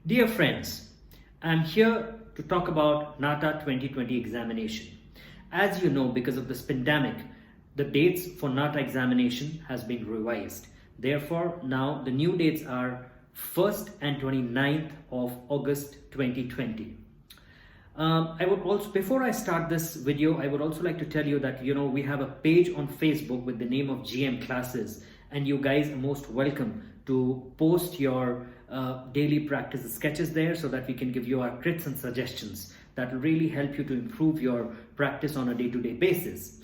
Dear friends, I'm here to talk about Nata 2020 examination. As you know, because of this pandemic, the dates for Nata examination has been revised. Therefore, now the new dates are 1st and 29th of August 2020. I would also, before I start this video, I would also like to tell you that we have a page on Facebook with the name of GM Classes, and you guys are most welcome to post your daily practice sketches there so that we can give you our crits and suggestions that will really help you to improve your practice on a day-to-day basis.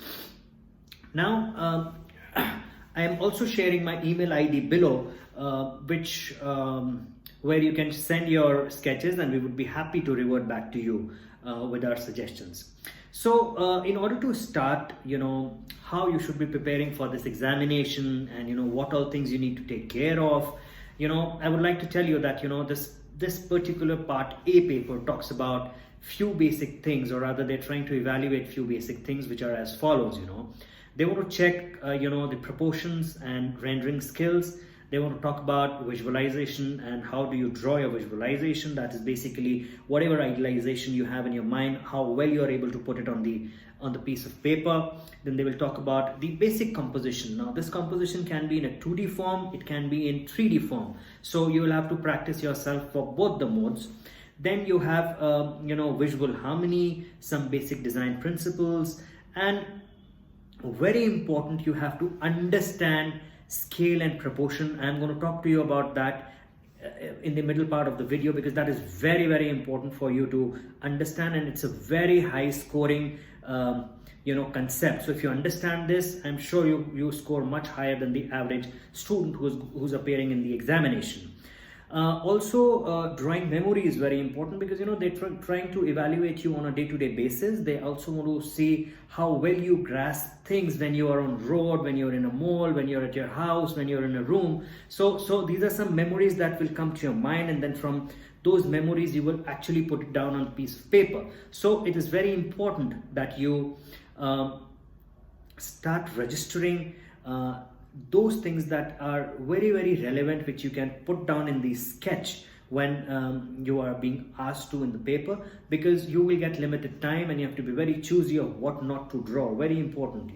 Now, I am also sharing my email ID below, where you can send your sketches, and we would be happy to revert back to you with our suggestions. So in order to start, how you should be preparing for this examination and what all things you need to take care of, I would like to tell you that this particular part A paper talks about few basic things, or rather they're trying to evaluate few basic things, which are as follows. They want to check the proportions and rendering skills. They want to talk about visualization and how do you draw your visualization. That is basically whatever idealization you have in your mind, how well you are able to put it on the piece of paper. Then they will talk about the basic composition. Now this composition can be in a 2D form, it can be in 3D form. So you will have to practice yourself for both the modes. Then you have visual harmony, some basic design principles, and very important, you have to understand scale and proportion. I'm going to talk to you about that in the middle part of the video, because that is very, very important for you to understand, and it's a very high scoring concept. So if you understand this, I'm sure you score much higher than the average student who's appearing in the examination. Also, drawing memory is very important, because they're trying to evaluate you on a day-to-day basis. They also want to see how well you grasp things when you are on road, when you're in a mall, when you're at your house, when you're in a room. So these are some memories that will come to your mind, and then from those memories you will actually put it down on a piece of paper. So it is very important that you start registering those things that are very, very relevant, which you can put down in the sketch when you are being asked to in the paper, because you will get limited time and you have to be very choosy of what not to draw. Very important,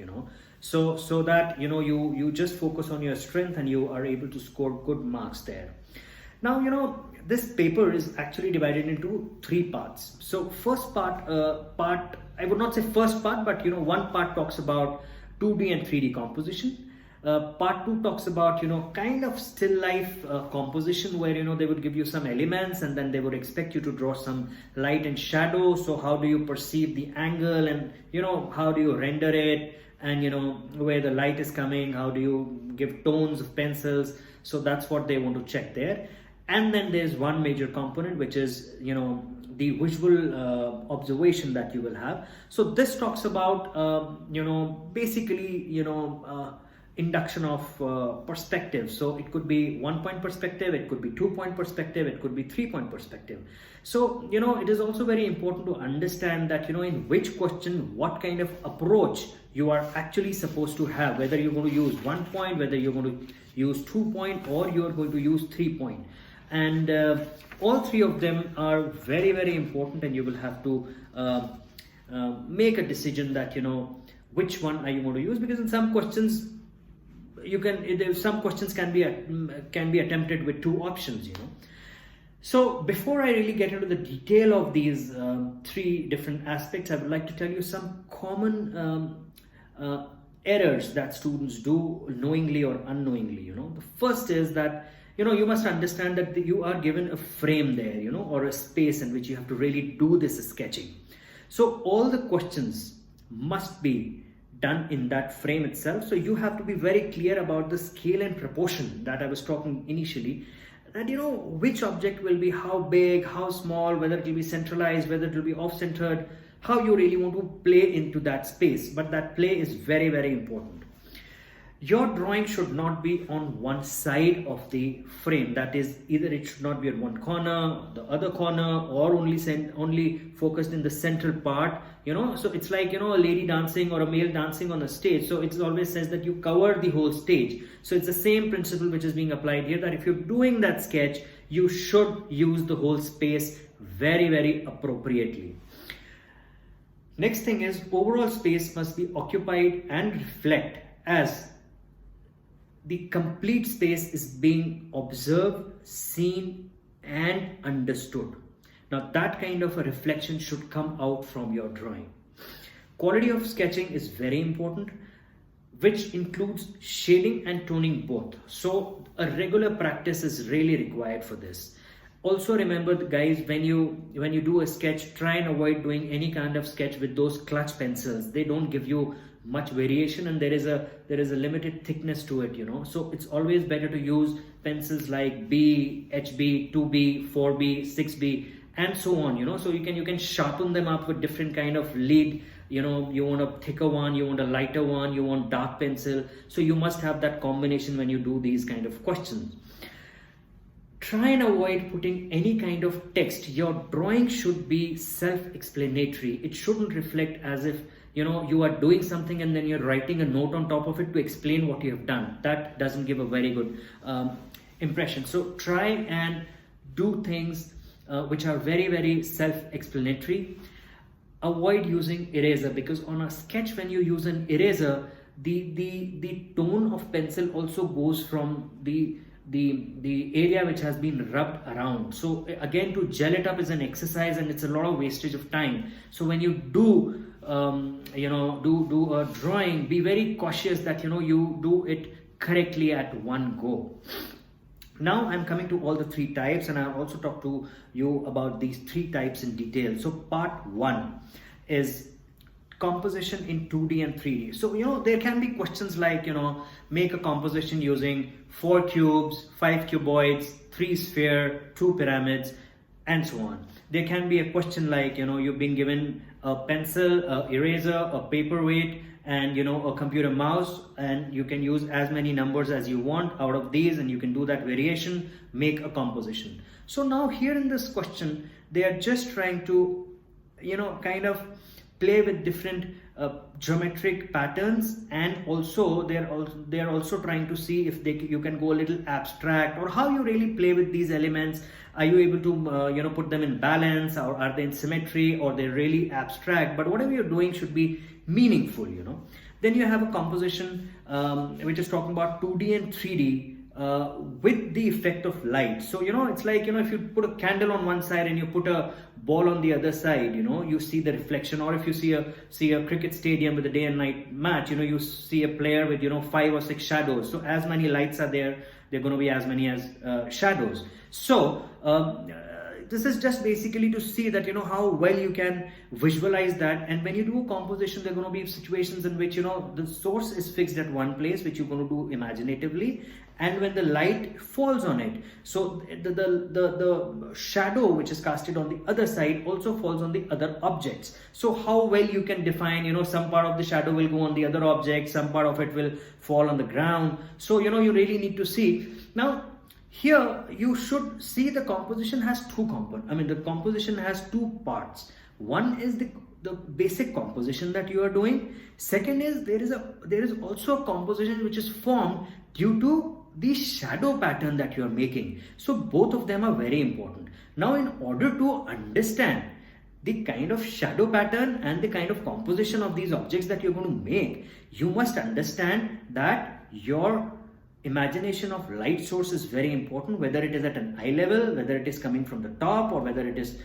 so that you just focus on your strength and you are able to score good marks there. Now this paper is actually divided into 3 parts. So first part, I would not say first part, but one part talks about 2D and 3D composition. Part 2 talks about kind of still life composition, where they would give you some elements and then they would expect you to draw some light and shadow. So how do you perceive the angle, and how do you render it, and where the light is coming, how do you give tones of pencils. So that's what they want to check there. And then there's one major component, which is the visual observation that you will have. So this talks about basically induction of perspective. So it could be 1-point perspective, it could be 2-point perspective, it could be 3-point perspective. So it is also very important to understand that in which question what kind of approach you are actually supposed to have, whether you're going to use 1 point, whether you're going to use 2 point, or you're going to use 3 point. And all 3 of them are very, very important, and you will have to make a decision that which one are you going to use, because in some questions some questions can be attempted with 2 options. So before I really get into the detail of these 3 different aspects, I would like to tell you some common errors that students do knowingly or unknowingly. The first is that you must understand that you are given a frame there, or a space in which you have to really do this sketching. So all the questions must be done in that frame itself. So you have to be very clear about the scale and proportion that I was talking initially, that which object will be how big, how small, whether it will be centralized, whether it will be off-centered, how you really want to play into that space. But that play is very, very important. Your drawing should not be on one side of the frame. That is, either it should not be at one corner, the other corner, or only focused in the central part. So it's like a lady dancing or a male dancing on a stage. So it always says that you cover the whole stage. So it's the same principle which is being applied here, that if you're doing that sketch, you should use the whole space very appropriately. Next thing is, overall space must be occupied and reflect as the complete space is being observed, seen and understood. Now that kind of a reflection should come out from your drawing. Quality of sketching is very important, which includes shading and toning both. So a regular practice is really required for this. Also remember, guys, when you do a sketch, try and avoid doing any kind of sketch with those clutch pencils. They don't give you much variation, and there is a limited thickness to it, so it's always better to use pencils like B, HB, 2B, 4B, 6B and so on, so you can sharpen them up with different kind of lead. You want a thicker one, you want a lighter one, you want dark pencil, so you must have that combination when you do these kind of questions. Try and avoid putting any kind of text. Your drawing should be self-explanatory. It shouldn't reflect as if you are doing something and then you're writing a note on top of it to explain what you have done. That doesn't give a very good impression. So try and do things which are very self-explanatory. Avoid using eraser, because on a sketch, when you use an eraser, the tone of pencil also goes from the area which has been rubbed around. So again, to gel it up is an exercise and it's a lot of wastage of time. So when you do do a drawing, be very cautious that you do it correctly at one go. Now I'm coming to all the three types, and I'll also talk to you about these three types in detail. So part 1 is composition in 2D and 3D. So there can be questions like make a composition using 4 cubes, 5 cuboids, 3 sphere, 2 pyramids and so on. There can be a question like you've been given a pencil, a eraser, a paperweight and a computer mouse, and you can use as many numbers as you want out of these, and you can do that variation, make a composition. So now here in this question, they are just trying to kind of play with different geometric patterns, and also they're also trying to see if you can go a little abstract, or how you really play with these elements. Are you able to put them in balance, or are they in symmetry, or they're really abstract? But whatever you're doing should be meaningful. Then you have a composition which is talking about 2D and 3D with the effect of light. So it's like if you put a candle on one side and you put a ball on the other side, you see the reflection. Or if you see a cricket stadium with a day and night match, you see a player with 5 or 6 shadows. So as many lights are there, they're going to be as many as shadows. So this is just basically to see that how well you can visualize that. And when you do a composition, there are going to be situations in which the source is fixed at one place, which you're going to do imaginatively, and when the light falls on it, so the shadow which is casted on the other side also falls on the other objects. So how well you can define, some part of the shadow will go on the other object, some part of it will fall on the ground. So you really need to see. Now here you should see the composition has two components. The composition has 2 parts. One is the basic composition that you are doing. Second is there is also a composition which is formed due to the shadow pattern that you are making. So both of them are very important. Now in order to understand the kind of shadow pattern and the kind of composition of these objects that you're going to make, you must understand that your imagination of light source is very important, whether it is at an eye level, whether it is coming from the top, or whether it is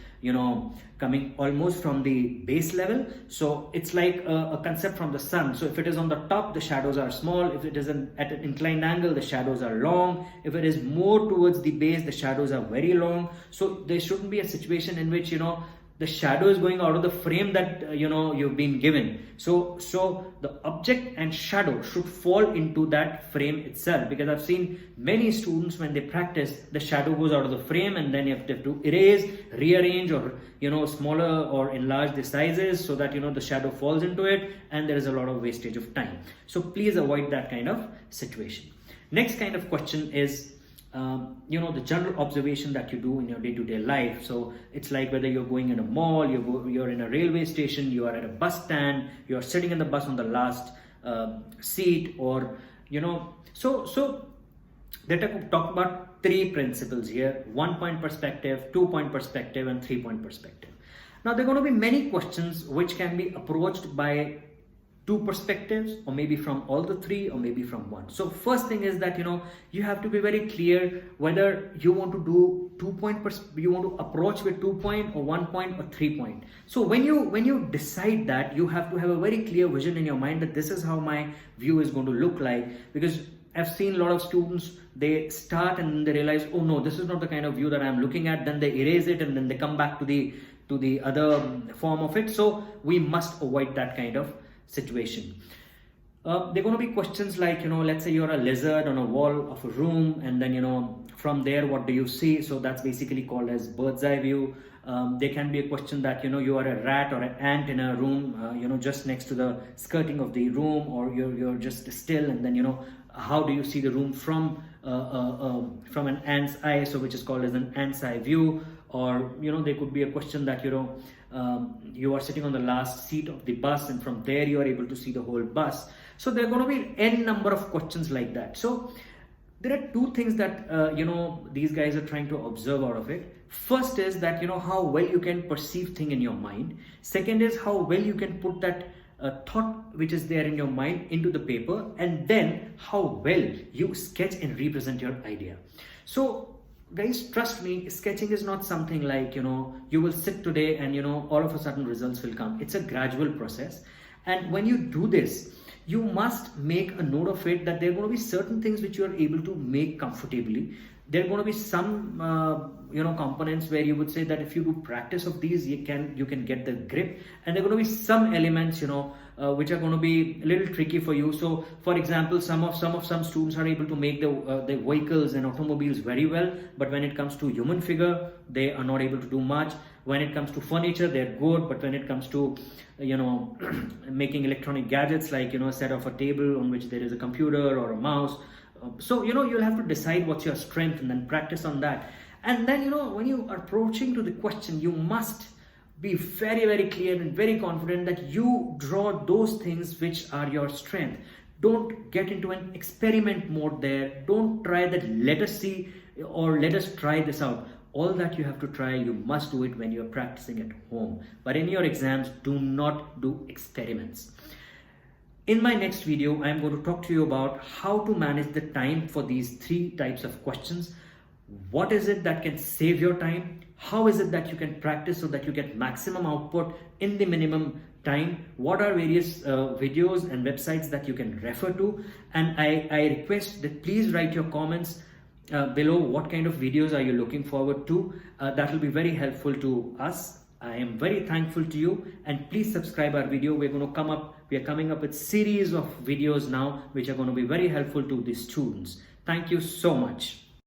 coming almost from the base level. So it's like a concept from the sun. So if it is on the top, the shadows are small. If it is at an inclined angle, the shadows are long. If it is more towards the base, the shadows are very long. So there shouldn't be a situation in which the shadow is going out of the frame that you've been given. So the object and shadow should fall into that frame itself, because I've seen many students, when they practice, the shadow goes out of the frame and then you have to erase, rearrange, or smaller or enlarge the sizes so that the shadow falls into it, and there is a lot of wastage of time. So please avoid that kind of situation. Next kind of question is the general observation that you do in your day-to-day life. So it's like whether you're going in a mall, you're in a railway station, you are at a bus stand, you're sitting in the bus on the last seat, or so they talk about three principles here: 1-point perspective, 2-point perspective, and 3-point perspective. Now, there are going to be many questions which can be approached by two perspectives, or maybe from all the three, or maybe from one. So first thing is that you have to be very clear whether you want to do 2-point you want to approach with 2-point or 1-point or 3-point. So when you decide that, you have to have a very clear vision in your mind that this is how my view is going to look like. Because I've seen a lot of students, they start and then they realize, oh no, this is not the kind of view that I'm looking at. Then they erase it and then they come back to the other form of it. So we must avoid that kind of situation. There are going to be questions like, let's say you're a lizard on a wall of a room, and then from there what do you see? So that's basically called as bird's eye view. There can be a question that you are a rat or an ant in a room, just next to the skirting of the room, or you're just still, and then how do you see the room from an ant's eye, so which is called as an ant's eye view. Or there could be a question that you are sitting on the last seat of the bus, and from there you are able to see the whole bus. So there are going to be n number of questions like that. So there are two things that these guys are trying to observe out of it. First is that how well you can perceive thing in your mind. Second is how well you can put that thought which is there in your mind into the paper, and then how well you sketch and represent your idea. So guys, trust me, sketching is not something like you will sit today and all of a sudden results will come. It's a gradual process, and when you do this, you must make a note of it that there are going to be certain things which you are able to make comfortably. There are going to be some components where you would say that if you do practice of these, you can get the grip, and there are going to be some elements which are going to be a little tricky for you. So for example, some students are able to make the vehicles and automobiles very well, but when it comes to human figure, they are not able to do much. When it comes to furniture, they're good, but when it comes to making electronic gadgets like a set of a table on which there is a computer or a mouse, so you'll have to decide what's your strength and then practice on that. And then when you are approaching to the question, you must be very, very clear and very confident that you draw those things which are your strength. Don't get into an experiment mode there. Don't try that let us see or let us try this out. All that you have to try, you must do it when you're practicing at home. But in your exams, do not do experiments. In my next video, I'm going to talk to you about how to manage the time for these three types of questions. What is it that can save your time? How is it that you can practice so that you get maximum output in the minimum time? What are various videos and websites that you can refer to? And I request that please write your comments below. What kind of videos are you looking forward to? That will be very helpful to us. I am very thankful to you, and please subscribe our video. We are coming up with series of videos now which are going to be very helpful to the students. Thank you so much.